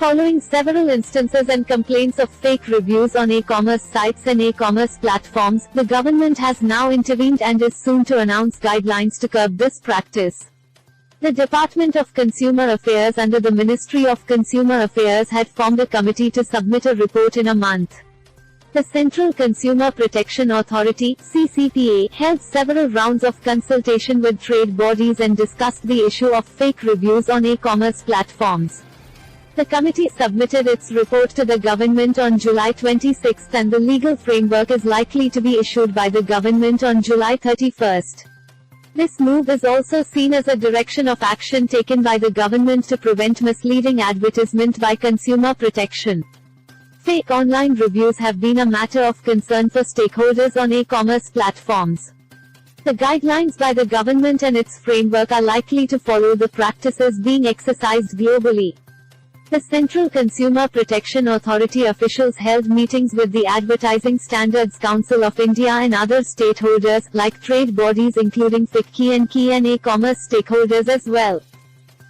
Following several instances and complaints of fake reviews on e-commerce sites and e-commerce platforms, the government has now intervened and is soon to announce guidelines to curb this practice. The Department of Consumer Affairs under the Ministry of Consumer Affairs had formed a committee to submit a report in a month. The Central Consumer Protection Authority (CCPA) held several rounds of consultation with trade bodies and discussed the issue of fake reviews on e-commerce platforms. The committee submitted its report to the government on July 26 and the legal framework is likely to be issued by the government on July 31. This move is also seen as a direction of action taken by the government to prevent misleading advertisement by consumer protection. Fake online reviews have been a matter of concern for stakeholders on e-commerce platforms. The guidelines by the government and its framework are likely to follow the practices being exercised globally. The Central Consumer Protection Authority officials held meetings with the Advertising Standards Council of India and other stakeholders, like trade bodies including FICCI and key and e-commerce stakeholders as well.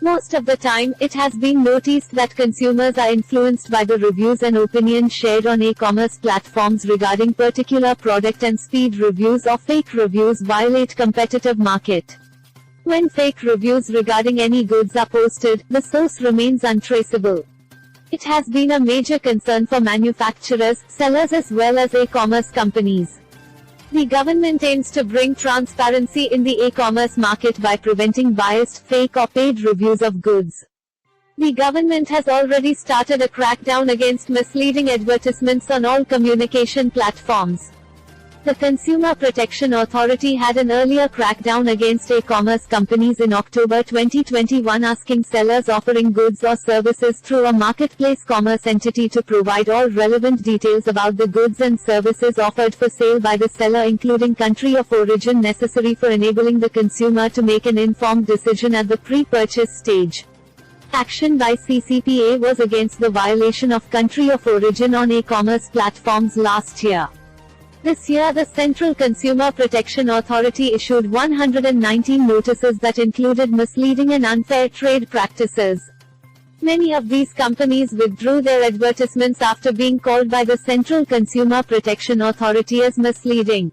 Most of the time, it has been noticed that consumers are influenced by the reviews and opinions shared on e-commerce platforms regarding particular product, and speed reviews or fake reviews violate competitive market. When fake reviews regarding any goods are posted, the source remains untraceable. It has been a major concern for manufacturers, sellers as well as e-commerce companies. The government aims to bring transparency in the e-commerce market by preventing biased, fake or paid reviews of goods. The government has already started a crackdown against misleading advertisements on all communication platforms. The Consumer Protection Authority had an earlier crackdown against e-commerce companies in October 2021, asking sellers offering goods or services through a marketplace commerce entity to provide all relevant details about the goods and services offered for sale by the seller, including country of origin, necessary for enabling the consumer to make an informed decision at the pre-purchase stage. Action by CCPA was against the violation of country of origin on e-commerce platforms last year. This year, the Central Consumer Protection Authority issued 119 notices that included misleading and unfair trade practices. Many of these companies withdrew their advertisements after being called by the Central Consumer Protection Authority as misleading.